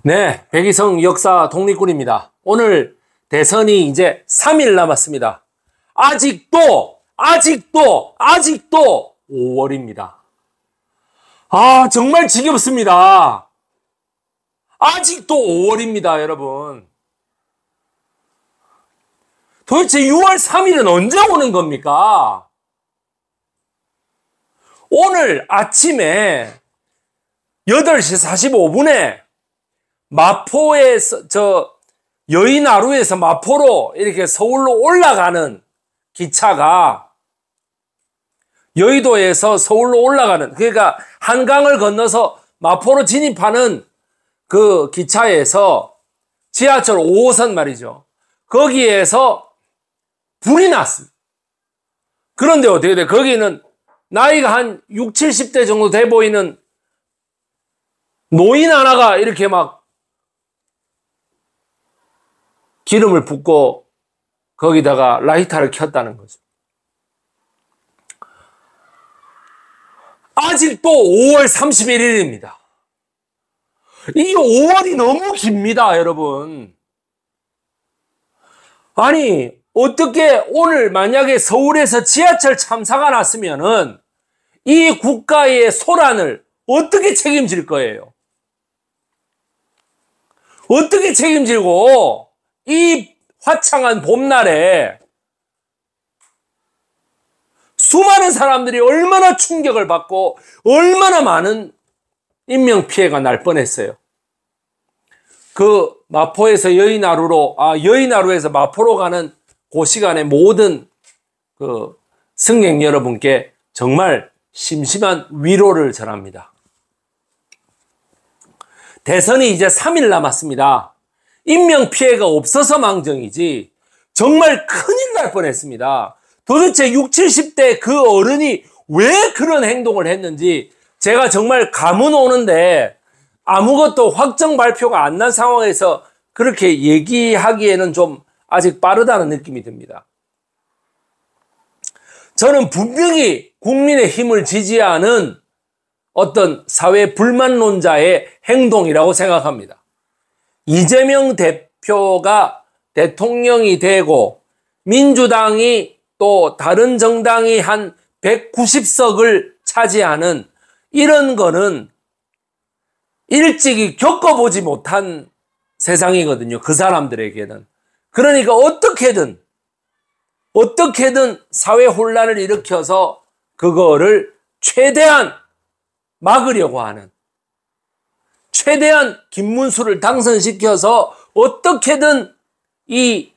네, 백이성 역사 독립군입니다. 오늘 대선이 이제 3일 남았습니다. 아직도 5월입니다. 아, 정말 지겹습니다. 아직도 5월입니다, 여러분. 도대체 6월 3일은 언제 오는 겁니까? 오늘 아침에 8시 45분에 마포에서, 여의나루에서 마포로 이렇게 서울로 올라가는 기차가 여의도에서 서울로 올라가는, 그러니까 한강을 건너서 마포로 진입하는 그 기차에서 지하철 5호선 말이죠. 거기에서 불이 났습니다. 그런데 어떻게 돼? 거기는 나이가 한 60, 70대 정도 돼 보이는 노인 하나가 이렇게 막 기름을 붓고 거기다가 라이터를 켰다는 거죠. 아직도 5월 31일입니다. 이 5월이 너무 깁니다, 여러분. 아니, 어떻게 오늘 만약에 서울에서 지하철 참사가 났으면은 이 국가의 소란을 어떻게 책임질 거예요? 어떻게 책임지고 이 화창한 봄날에 수많은 사람들이 얼마나 충격을 받고 얼마나 많은 인명피해가 날 뻔했어요. 그 마포에서 여의나루에서 마포로 가는 그 시간에 모든 그 승객 여러분께 정말 심심한 위로를 전합니다. 대선이 이제 3일 남았습니다. 인명피해가 없어서 망정이지 정말 큰일 날 뻔했습니다. 도대체 60, 70대 그 어른이 왜 그런 행동을 했는지 제가 정말 감은 오는데 아무것도 확정 발표가 안 난 상황에서 그렇게 얘기하기에는 좀 아직 빠르다는 느낌이 듭니다. 저는 분명히 국민의힘을 지지하는 어떤 사회 불만론자의 행동이라고 생각합니다. 이재명 대표가 대통령이 되고 민주당이 또 다른 정당이 한 190석을 차지하는 이런 거는 일찍이 겪어보지 못한 세상이거든요. 그 사람들에게는. 그러니까 어떻게든 사회 혼란을 일으켜서 그거를 최대한 막으려고 하는, 최대한 김문수를 당선시켜서 어떻게든 이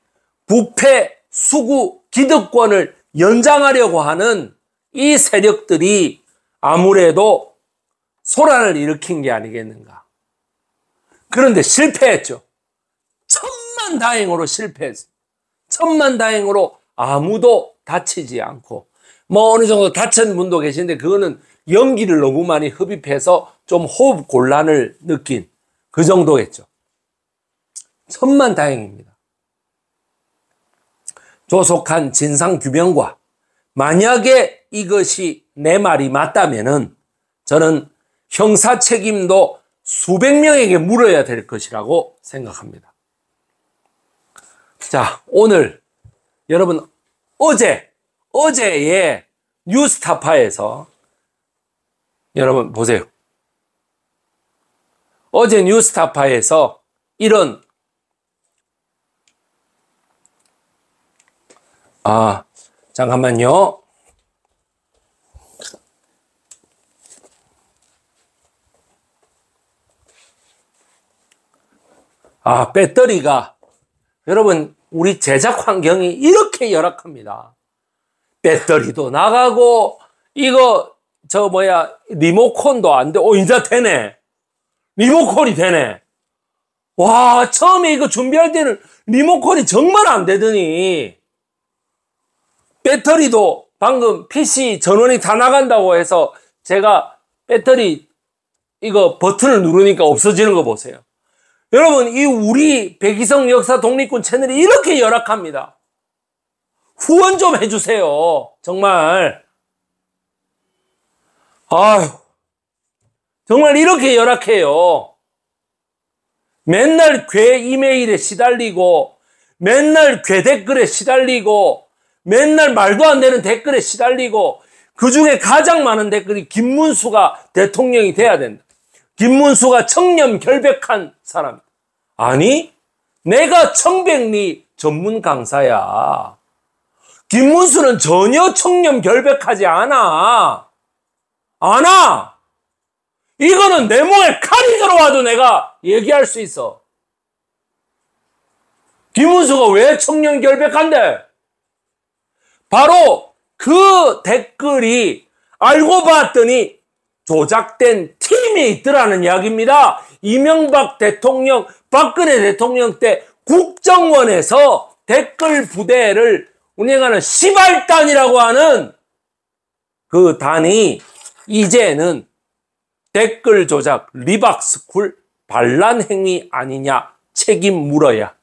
부패, 수구, 기득권을 연장하려고 하는 이 세력들이 아무래도 소란을 일으킨 게 아니겠는가. 그런데 실패했죠. 천만다행으로 실패했어요. 천만다행으로 아무도 다치지 않고, 뭐 어느 정도 다친 분도 계신데 그거는 연기를 너무 많이 흡입해서 좀 호흡 곤란을 느낀 그 정도겠죠. 천만다행입니다. 조속한 진상규명과 만약에 이것이 내 말이 맞다면은 저는 형사 책임도 수백 명에게 물어야 될 것이라고 생각합니다. 자, 오늘 여러분 어제의 뉴스타파에서 여러분 보세요. 어제 뉴스타파에서 이런 잠깐만요. 배터리가 여러분 우리 제작 환경이 이렇게 열악합니다. 배터리도 나가고 이거 리모컨도 안 돼. 이제 되네. 리모컨이 되네. 와, 처음에 이거 준비할 때는 리모컨이 정말 안 되더니 배터리도 방금 PC 전원이 다 나간다고 해서 제가 배터리 이거 버튼을 누르니까 없어지는 거 보세요. 여러분, 이 우리 백이성 역사 독립군 채널이 이렇게 열악합니다. 후원 좀 해주세요. 정말. 아휴, 정말 이렇게 열악해요. 맨날 괴 이메일에 시달리고, 맨날 괴 댓글에 시달리고, 맨날 말도 안 되는 댓글에 시달리고, 그 중에 가장 많은 댓글이 김문수가 대통령이 돼야 된다. 김문수가 청렴 결백한 사람. 아니, 내가 청백리 전문 강사야. 김문수는 전혀 청렴 결백하지 않아. 이거는 내 몸에 칼이 들어와도 내가 얘기할 수 있어. 김문수가 왜 청렴 결백한데? 바로 그 댓글이 알고 봤더니 조작된 팀이 있더라는 이야기입니다. 이명박 대통령, 박근혜 대통령 때 국정원에서 댓글 부대를 운영하는 시발단이라고 하는 그 단이 이제는 댓글 조작 리박스쿨 반란 행위 아니냐 책임 물어야.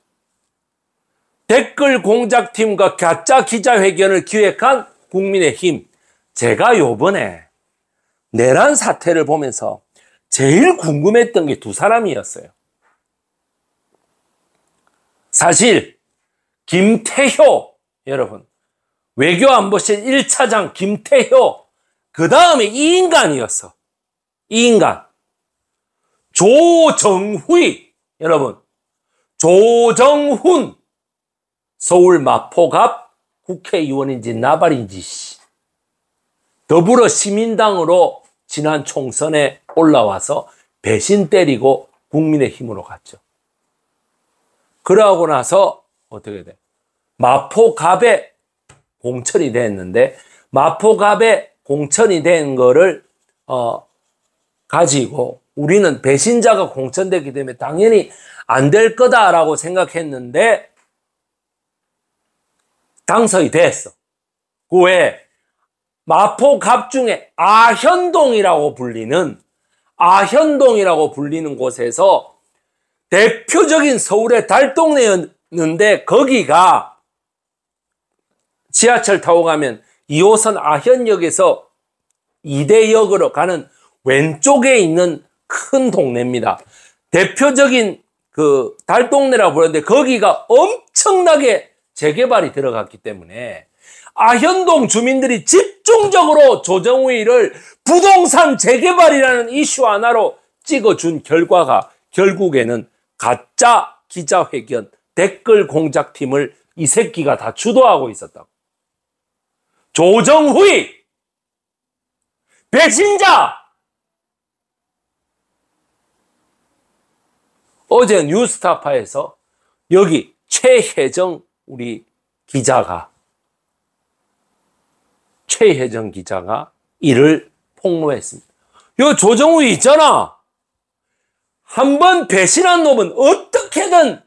댓글 공작팀과 가짜 기자회견을 기획한 국민의힘. 제가 요번에 내란 사태를 보면서 제일 궁금했던 게 두 사람이었어요. 사실 김태효, 여러분, 외교안보실 1차장 김태효, 그 다음에 이 인간이었어. 이 인간. 조정훈, 여러분, 조정훈, 서울 마포갑 국회의원인지 나발인지 더불어시민당으로 지난 총선에 올라와서 배신 때리고 국민의힘으로 갔죠. 그러고 나서 어떻게 돼? 마포갑에 공천이 됐는데, 마포갑에 공천이 된 거를 가지고 우리는 배신자가 공천됐기 때문에 당연히 안 될 거다라고 생각했는데 당선이 됐어. 그 외에 마포갑 중에 아현동이라고 불리는 곳에서 대표적인 서울의 달동네였는데, 거기가 지하철 타고 가면 2호선 아현역에서 이대역으로 가는 왼쪽에 있는 큰 동네입니다. 대표적인 그 달동네라고 부르는데 거기가 엄청나게 재개발이 들어갔기 때문에 아현동 주민들이 집중적으로 조정우이를 부동산 재개발이라는 이슈 하나로 찍어준 결과가 결국에는 가짜 기자회견 댓글 공작팀을 이 새끼가 다 주도하고 있었다고. 조정훈 배신자! 어제 뉴스타파에서 여기 최혜정 기자가 이를 폭로했습니다. 요 조정훈 있잖아. 한번 배신한 놈은 어떻게든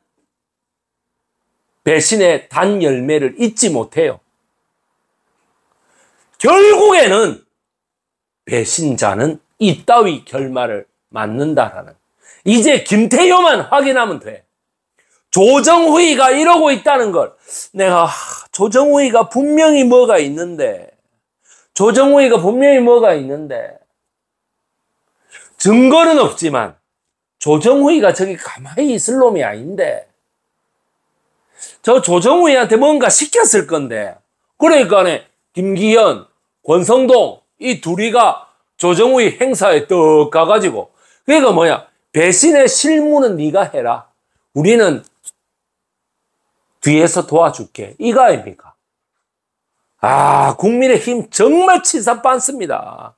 배신의 단 열매를 잊지 못해요. 결국에는 배신자는 이따위 결말을 맞는다라는, 이제 김태효만 확인하면 돼. 조정훈이가 이러고 있다는 걸 내가 조정훈이가 분명히 뭐가 있는데 증거는 없지만 조정훈이가 저기 가만히 있을 놈이 아닌데 저 조정훈이한테 뭔가 시켰을 건데, 그러니까 김기현, 권성동 이 둘이가 조정훈이 행사에 떡 가가지고, 그러니까 뭐야, 배신의 실무는 네가 해라, 우리는 뒤에서 도와줄게, 이거 아닙니까? 아, 국민의힘 정말 치사빤습니다.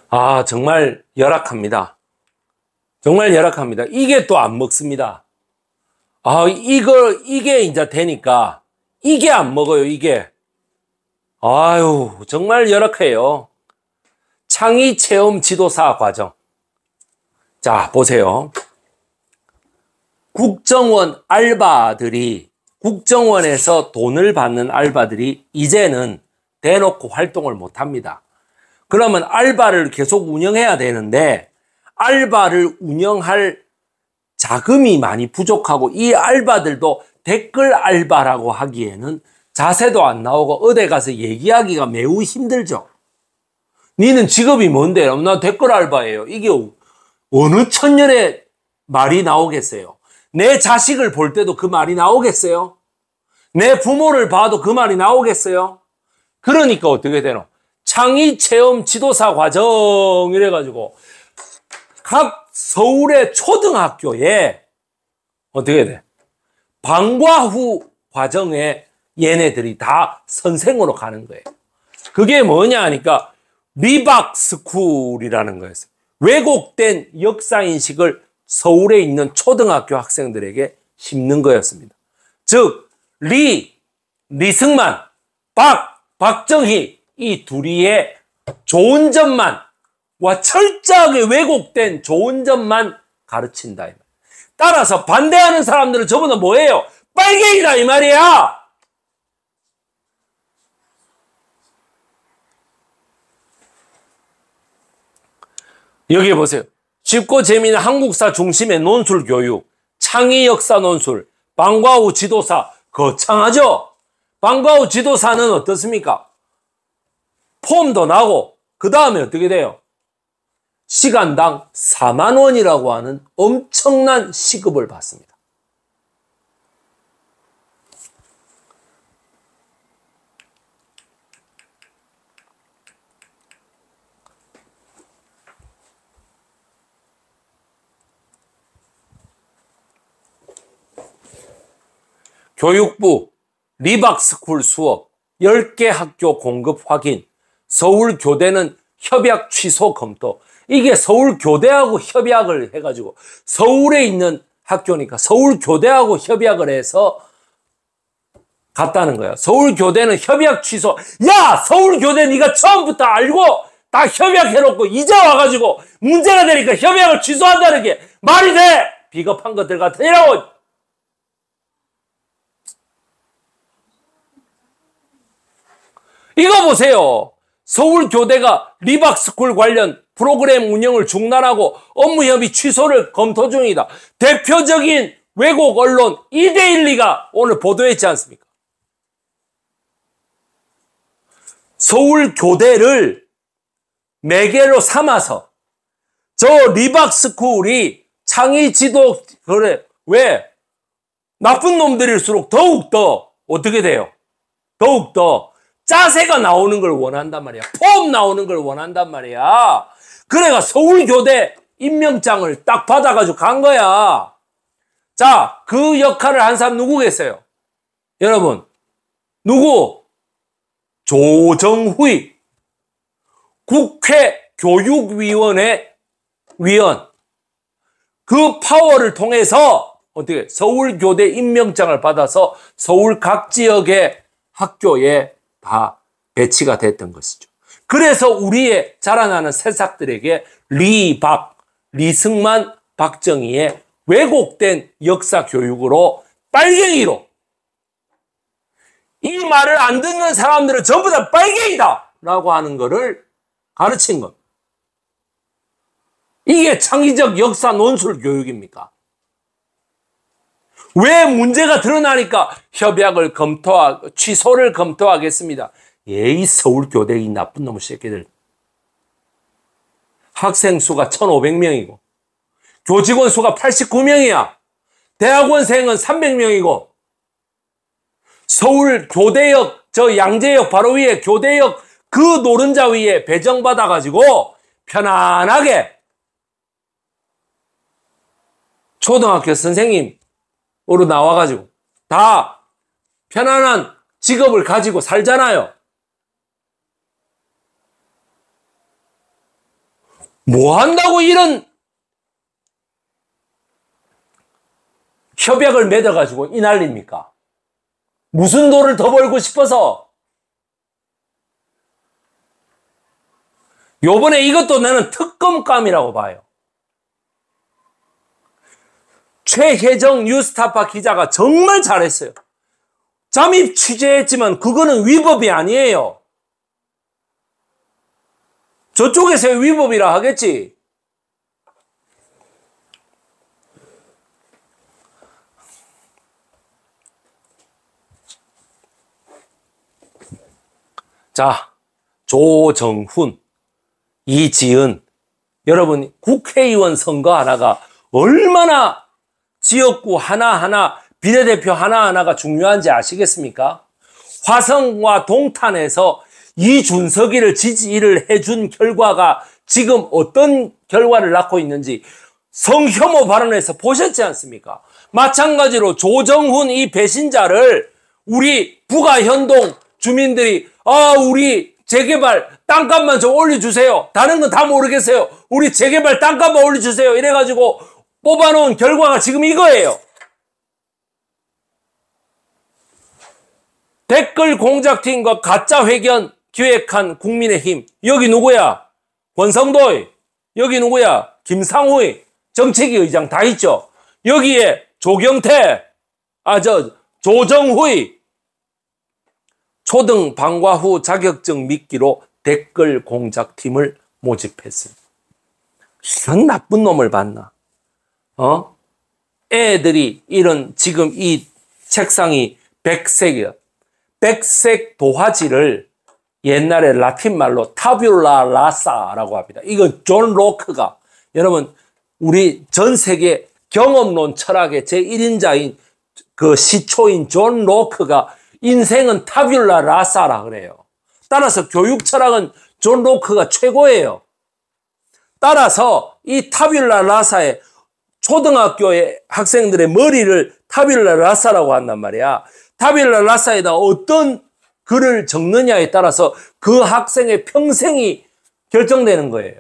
아, 정말 열악합니다. 정말 열악합니다. 이게 또 안 먹습니다. 아, 이게 이제 되니까 이게 안 먹어요, 이게. 아유, 정말 열악해요. 창의 체험 지도사 과정. 자, 보세요. 국정원에서 돈을 받는 알바들이 이제는 대놓고 활동을 못 합니다. 그러면 알바를 계속 운영해야 되는데 알바를 운영할 자금이 많이 부족하고 이 알바들도 댓글 알바라고 하기에는 자세도 안 나오고 어디 가서 얘기하기가 매우 힘들죠. 니는 직업이 뭔데? 나 댓글 알바예요. 이게 어느 천년의 말이 나오겠어요? 내 자식을 볼 때도 그 말이 나오겠어요? 내 부모를 봐도 그 말이 나오겠어요? 그러니까 어떻게 되노? 창의체험 지도사 과정 이래가지고 각 서울의 초등학교에 어떻게 돼? 방과 후 과정에 얘네들이 다 선생으로 가는 거예요. 그게 뭐냐 하니까 리박스쿨이라는 거였어요. 왜곡된 역사인식을 서울에 있는 초등학교 학생들에게 심는 거였습니다. 즉 리승만, 박정희 이 둘이의 좋은 점만 철저하게 왜곡된 좋은 점만 가르친다. 따라서 반대하는 사람들은 저보다 뭐예요? 빨갱이다 이 말이야. 여기 보세요. 쉽고 재미있는 한국사 중심의 논술 교육, 창의 역사 논술, 방과 후 지도사 거창하죠? 방과 후 지도사는 어떻습니까? 폼도 나고 그 다음에 어떻게 돼요? 시간당 4만 원이라고 하는 엄청난 시급을 받습니다. 교육부 리박스쿨 수업 10개 학교 공급 확인, 서울교대는 협약 취소 검토. 이게 서울교대하고 협약을 해가지고 서울에 있는 학교니까 서울교대하고 협약을 해서 갔다는 거야. 서울교대는 협약 취소. 야! 서울교대 네가 처음부터 알고 다 협약해놓고 이제 와가지고 문제가 되니까 협약을 취소한다는 게 말이 돼! 비겁한 것들 같으니라고. 이거 보세요. 서울교대가 리박스쿨 관련 프로그램 운영을 중단하고 업무협의 취소를 검토 중이다. 대표적인 왜곡 언론 이데일리가 오늘 보도했지 않습니까? 서울교대를 매개로 삼아서 저 리박스쿨이 창의지도 그래 왜 나쁜 놈들일수록 더욱더 어떻게 돼요? 더욱더 짜세가 나오는 걸 원한단 말이야. 폼 나오는 걸 원한단 말이야. 그래가 서울교대 임명장을 딱 받아가지고 간 거야. 자, 그 역할을 한 사람 누구겠어요? 여러분, 누구? 조정후이 국회 교육위원회 위원. 그 파워를 통해서 어떻게 서울교대 임명장을 받아서 서울 각 지역의 학교에 다 배치가 됐던 것이죠. 그래서 우리의 자라나는 새싹들에게 리승만, 박정희의 왜곡된 역사 교육으로 빨갱이로 이 말을 안 듣는 사람들은 전부 다 빨갱이다 라고 하는 것을 가르친 것. 이게 창의적 역사 논술 교육입니까? 왜 문제가 드러나니까 협약을 취소를 검토하겠습니다. 이 서울교대 이 나쁜 놈의 새끼들. 학생 수가 1,500명이고 교직원 수가 89명이야. 대학원생은 300명이고 서울 교대역 저 양재역 바로 위에 교대역 그 노른자 위에 배정받아가지고 편안하게 초등학교 선생님으로 나와가지고 다 편안한 직업을 가지고 살잖아요. 뭐 한다고 이런 협약을 맺어가지고 이 난리입니까? 무슨 돈을 더 벌고 싶어서? 요번에 이것도 나는 특검감이라고 봐요. 최혜정 뉴스타파 기자가 정말 잘했어요. 잠입 취재했지만 그거는 위법이 아니에요. 저쪽에서의 위법이라 하겠지. 자, 조정훈, 이지은, 여러분 국회의원 선거 하나가 얼마나 지역구 하나하나, 비례대표 하나하나가 중요한지 아시겠습니까? 화성과 동탄에서 이준석이를 지지를 해준 결과가 지금 어떤 결과를 낳고 있는지 성혐오 발언에서 보셨지 않습니까? 마찬가지로 조정훈 이 배신자를 우리 부가현동 주민들이 우리 재개발 땅값만 좀 올려주세요. 다른 건 다 모르겠어요. 우리 재개발 땅값만 올려주세요. 이래가지고 뽑아놓은 결과가 지금 이거예요. 댓글 공작팀과 가짜 회견 기획한 국민의힘. 여기 누구야? 권성도의. 여기 누구야? 김상우의. 정책위 의장 다 있죠. 여기에 조경태, 조정후의. 초등 방과 후 자격증 믿기로 댓글 공작팀을 모집했습니다. 이런 나쁜 놈을 봤나? 애들이 이런 지금 이 책상이 백색이야. 백색 도화지를 옛날에 라틴 말로 타뷸라 라사라고 합니다. 이건 존 로크가, 여러분 우리 전 세계 경험론 철학의 제1인자인 그 시초인 존 로크가 인생은 타뷸라 라사라 그래요. 따라서 교육 철학은 존 로크가 최고예요. 따라서 이 타뷸라 라사에 초등학교의 학생들의 머리를 타뷸라 라사라고 한단 말이야. 타뷸라 라사에다 어떤 글을 적느냐에 따라서 그 학생의 평생이 결정되는 거예요.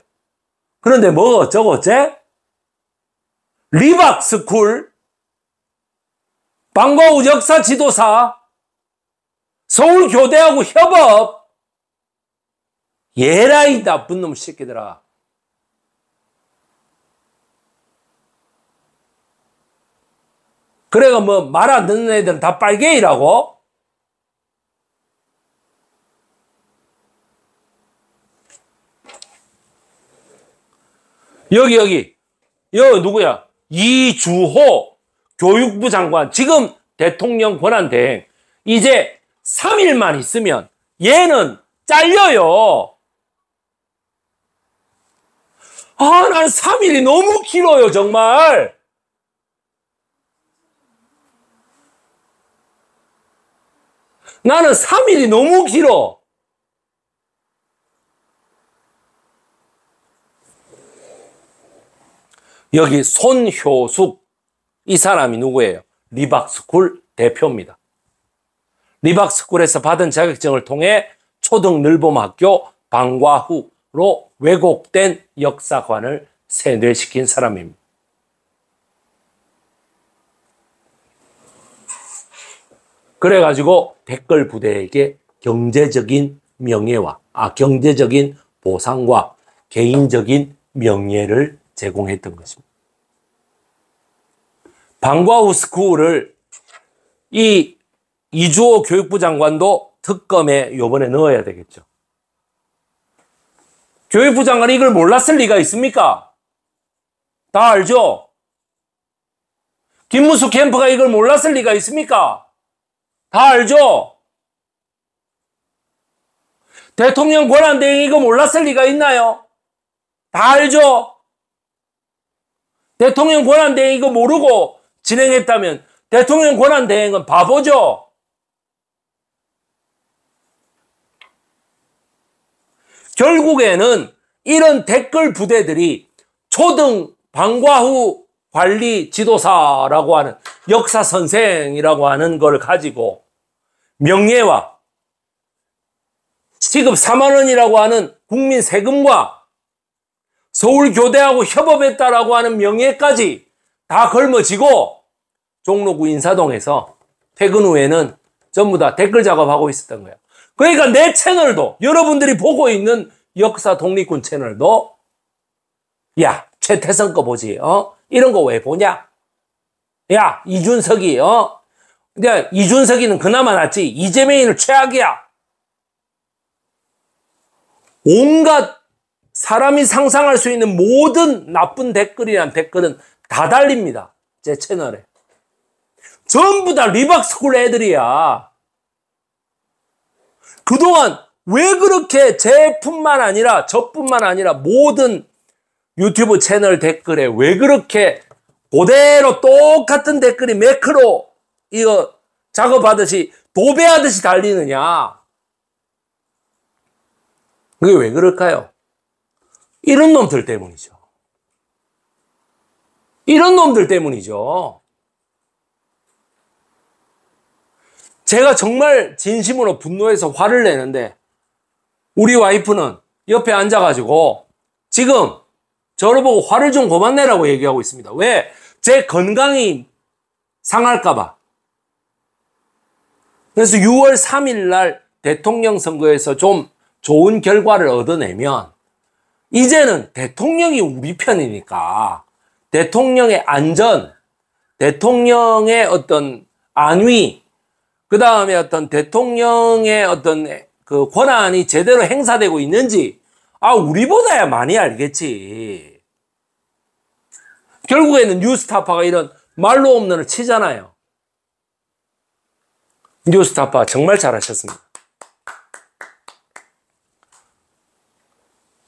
그런데 뭐 어쩌고 어째? 리박스쿨, 방과후 역사 지도사, 서울교대하고 협업, 예라이 나쁜 놈 새끼들아. 그래가 뭐 말 안 듣는 애들은 다 빨갱이라고? 여기 누구야? 이주호 교육부 장관. 지금 대통령 권한대행. 이제 3일만 있으면 얘는 잘려요. 난 3일이 너무 길어요, 정말. 나는 3일이 너무 길어. 여기 손효숙, 이 사람이 누구예요? 리박스쿨 대표입니다. 리박스쿨에서 받은 자격증을 통해 초등늘봄학교 방과후로 왜곡된 역사관을 세뇌시킨 사람입니다. 그래가지고 댓글 부대에게 경제적인 명예와 경제적인 보상과 개인적인 명예를 제공했던 것입니다. 방과후 스쿨을 이 이주호 교육부 장관도 특검에 요번에 넣어야 되겠죠. 교육부 장관이 이걸 몰랐을 리가 있습니까? 다 알죠? 김문수 캠프가 이걸 몰랐을 리가 있습니까? 다 알죠? 대통령 권한대행이 이거 몰랐을 리가 있나요? 다 알죠? 대통령 권한대행 이거 모르고 진행했다면 대통령 권한대행은 바보죠? 결국에는 이런 댓글 부대들이 초등 방과후 관리 지도사라고 하는 역사 선생이라고 하는 걸 가지고 명예와 시급 4만 원이라고 하는 국민 세금과 서울교대하고 협업했다라고 하는 명예까지 다 걸머지고 종로구 인사동에서 퇴근 후에는 전부 다 댓글 작업하고 있었던 거예요. 그러니까 내 채널도, 여러분들이 보고 있는 역사 독립군 채널도 야, 최태성 거 보지, 이런 거 왜 보냐? 야, 이준석이, 근데 이준석이는 그나마 낫지, 이재명이는 최악이야. 온갖 사람이 상상할 수 있는 모든 나쁜 댓글이란 댓글은 다 달립니다. 제 채널에. 전부 다 리박스쿨 애들이야. 그동안 왜 그렇게 제뿐만 아니라 저뿐만 아니라 모든 유튜브 채널 댓글에 왜 그렇게 그대로 똑같은 댓글이 매크로 이거 작업하듯이 도배하듯이 달리느냐. 그게 왜 그럴까요? 이런 놈들 때문이죠. 이런 놈들 때문이죠. 제가 정말 진심으로 분노해서 화를 내는데 우리 와이프는 옆에 앉아가지고 지금 저를 보고 화를 좀 그만 내라고 얘기하고 있습니다. 왜? 제 건강이 상할까봐. 그래서 6월 3일 날 대통령 선거에서 좀 좋은 결과를 얻어내면 이제는 대통령이 우리 편이니까 대통령의 안전, 대통령의 어떤 안위, 그 다음에 어떤 대통령의 어떤 그 권한이 제대로 행사되고 있는지, 우리보다야 많이 알겠지. 결국에는 뉴스타파가 이런 말로 없는을 치잖아요. 뉴스타파 정말 잘하셨습니다.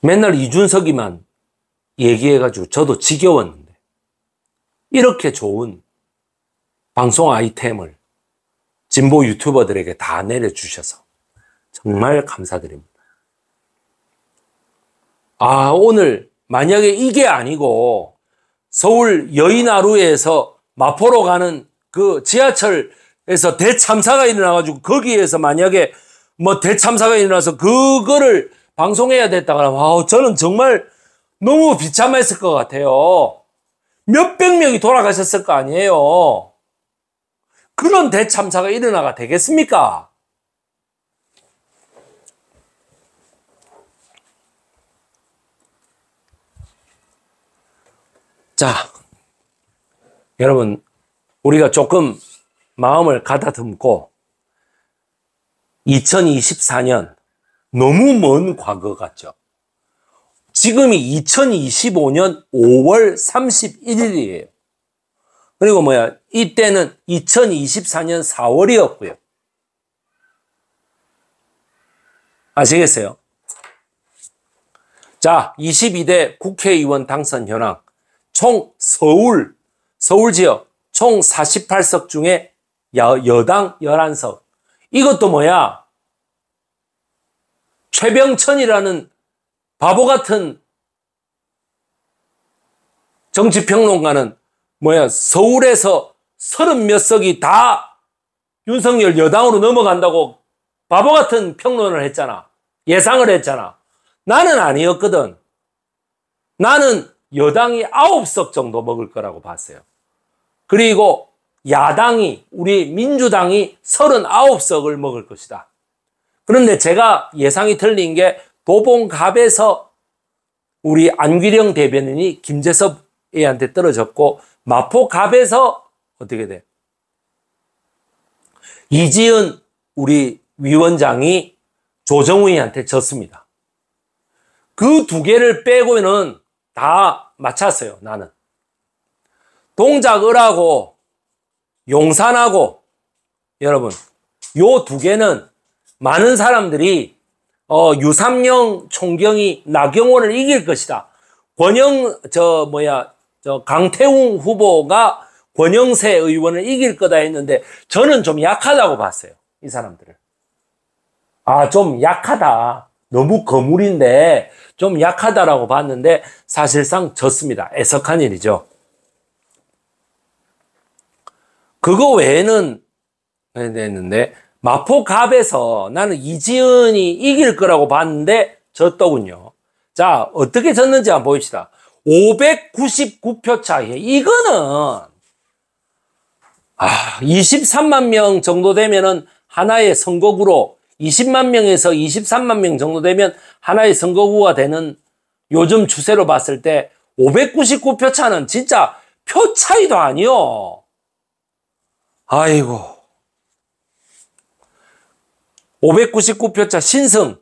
맨날 이준석이만 얘기해가지고 저도 지겨웠는데 이렇게 좋은 방송 아이템을 진보 유튜버들에게 다 내려주셔서 정말 감사드립니다. 오늘 만약에 이게 아니고 서울 여의나루에서 마포로 가는 그 지하철에서 대참사가 일어나가지고 거기에서 만약에 뭐 대참사가 일어나서 그거를 방송해야 됐다 그러면 저는 정말 너무 비참했을 것 같아요. 몇백 명이 돌아가셨을 거 아니에요. 그런 대참사가 일어나가 되겠습니까? 자, 여러분, 우리가 조금 마음을 가다듬고 2024년 너무 먼 과거 같죠? 지금이 2025년 5월 31일이에요. 그리고 이때는 2024년 4월이었고요. 아시겠어요? 자, 22대 국회의원 당선 현황. 총 서울 지역 총 48석 중에 여당 11석. 이것도 최병천이라는 바보 같은 정치평론가는 서울에서 30몇 석이 다 윤석열 여당으로 넘어간다고 바보 같은 평론을 했잖아. 예상을 했잖아. 나는 아니었거든. 나는 여당이 9석 정도 먹을 거라고 봤어요. 그리고 야당이, 우리 민주당이 39석을 먹을 것이다. 그런데 제가 예상이 틀린 게 도봉갑에서 우리 안규령 대변인이 김재섭 애한테 떨어졌고 마포갑에서 어떻게 돼? 이지은 우리 위원장이 조정우이한테 졌습니다. 그 두 개를 빼고는 다 맞췄어요, 나는. 동작을하고 용산하고 여러분, 요 두 개는 많은 사람들이 유삼영 총경이 나경원을 이길 것이다. 강태웅 후보가 권영세 의원을 이길 거다 했는데 저는 좀 약하다고 봤어요. 이 사람들을. 좀 약하다. 너무 거물인데 좀 약하다라고 봤는데 사실상 졌습니다. 애석한 일이죠. 그거 외에는 했는데 마포갑에서 나는 이지은이 이길 거라고 봤는데 졌더군요. 자, 어떻게 졌는지 한번 봅시다. 599표 차이. 이거는 23만 명 정도 되면은 하나의 선거구로 20만 명에서 23만 명 정도 되면 하나의 선거구가 되는 요즘 추세로 봤을 때 599표 차는 진짜 표 차이도 아니요. 아이고. 599표 차 신승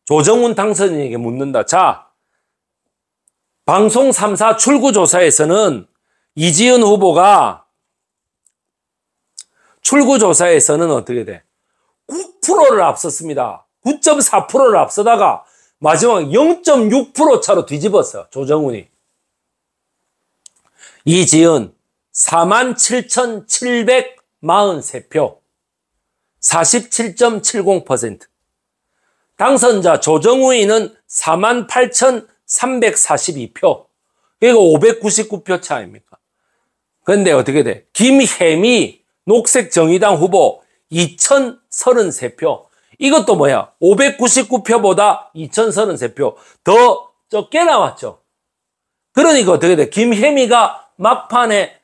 조정훈 당선인에게 묻는다. 자, 방송 3사 출구조사에서는 이지은 후보가 출구조사에서는 어떻게 돼? 9%를 앞섰습니다. 9.4%를 앞서다가 마지막 0.6% 차로 뒤집었어요. 조정훈이. 이지은 47,743표 47.70%. 당선자 조정훈이는 48,342표. 그러니까 599표 차입니까? 그런데 어떻게 돼? 김혜미 녹색정의당 후보 2,033표. 이것도 뭐야? 599표보다 2,033표 더 적게 나왔죠. 그러니까 어떻게 돼? 김혜미가 막판에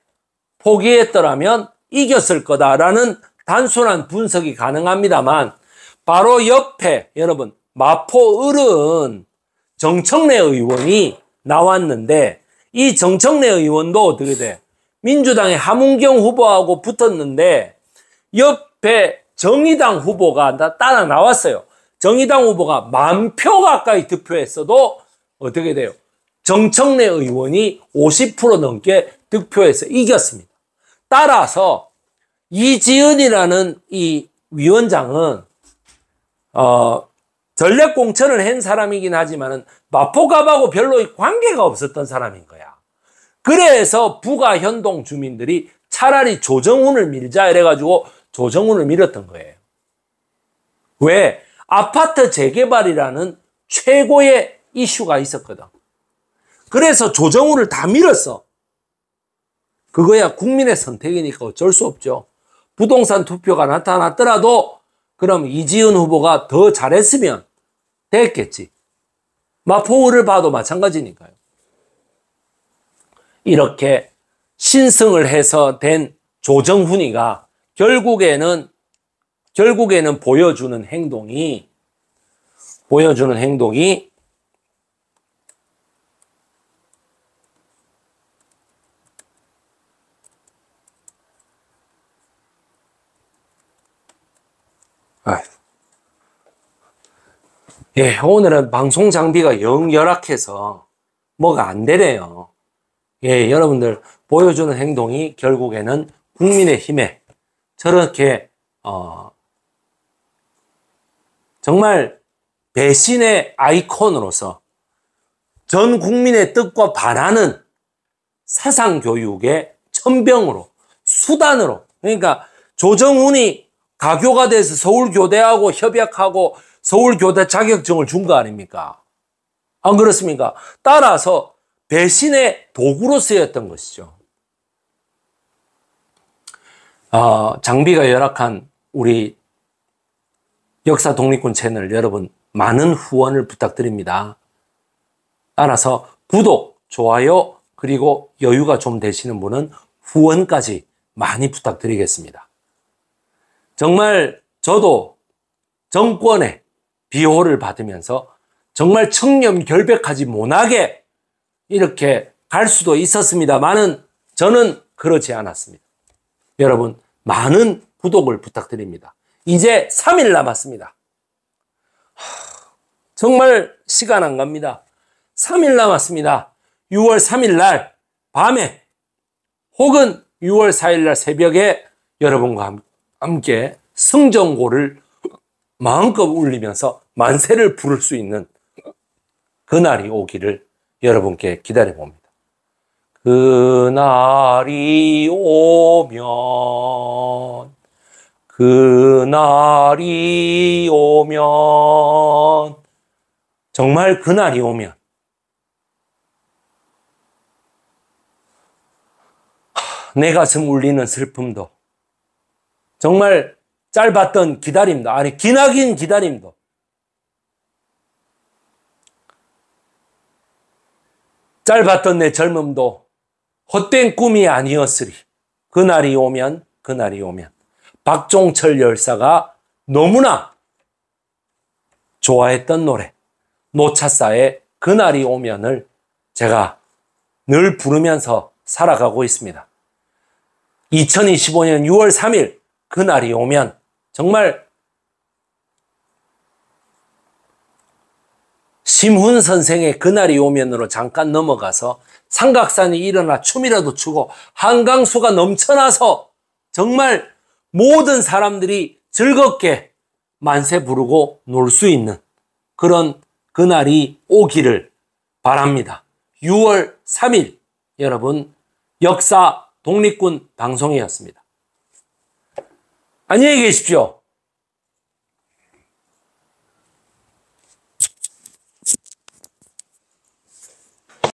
포기했더라면 이겼을 거다라는 단순한 분석이 가능합니다만 바로 옆에 여러분 마포을은 정청래 의원이 나왔는데 이 정청래 의원도 어떻게 돼? 민주당의 하문경 후보하고 붙었는데 옆에 정의당 후보가 따라 나왔어요. 정의당 후보가 10,000표 가까이 득표했어도 어떻게 돼요? 정청래 의원이 50% 넘게 득표해서 이겼습니다. 따라서 이지은이라는 이 위원장은 전략 공천을 한 사람이긴 하지만은 마포갑하고 별로 관계가 없었던 사람인 거야. 그래서 부가 현동 주민들이 차라리 조정훈을 밀자 이래가지고 조정훈을 밀었던 거예요. 왜? 아파트 재개발이라는 최고의 이슈가 있었거든. 그래서 조정훈을 다 밀었어. 그거야 국민의 선택이니까 어쩔 수 없죠. 부동산 투표가 나타났더라도 그럼 이지은 후보가 더 잘했으면 됐겠지. 마포구를 봐도 마찬가지니까요. 이렇게 신승을 해서 된 조정훈이가 결국에는 보여주는 행동이 예, 오늘은 방송 장비가 영 열악해서 뭐가 안 되네요. 예, 여러분들 보여주는 행동이 결국에는 국민의힘에 저렇게 정말 배신의 아이콘으로서 전 국민의 뜻과 반하는 사상교육의 천병으로 수단으로 그러니까 조정훈이 가교가 돼서 서울교대하고 협약하고 서울교대 자격증을 준 거 아닙니까? 안 그렇습니까? 따라서 배신의 도구로 쓰였던 것이죠. 장비가 열악한 우리 역사 독립군 채널 여러분 많은 후원을 부탁드립니다. 따라서 구독, 좋아요 그리고 여유가 좀 되시는 분은 후원까지 많이 부탁드리겠습니다. 정말 저도 정권의 비호를 받으면서 정말 청렴결백하지 못하게 이렇게 갈 수도 있었습니다만은 저는 그렇지 않았습니다. 여러분 많은 구독을 부탁드립니다. 이제 3일 남았습니다. 정말 시간 안 갑니다. 3일 남았습니다. 6월 3일 날 밤에 혹은 6월 4일 날 새벽에 여러분과 함께 승전고를 마음껏 울리면서 만세를 부를 수 있는 그날이 오기를 여러분께 기다려봅니다. 그날이 오면 정말 그날이 오면 내 가슴 울리는 슬픔도 정말 짧았던 기다림도 아니 기나긴 기다림도 짧았던 내 젊음도 헛된 꿈이 아니었으리. 그날이 오면 박종철 열사가 너무나 좋아했던 노래 노차사의 그날이 오면을 제가 늘 부르면서 살아가고 있습니다. 2025년 6월 3일 그날이 오면 정말 심훈 선생의 그날이 오면으로 잠깐 넘어가서 삼각산이 일어나 춤이라도 추고 한강수가 넘쳐나서 정말 모든 사람들이 즐겁게 만세 부르고 놀 수 있는 그런 그날이 오기를 바랍니다. 6월 3일 여러분 역사 독립군 방송이었습니다. 안녕히 계십시오.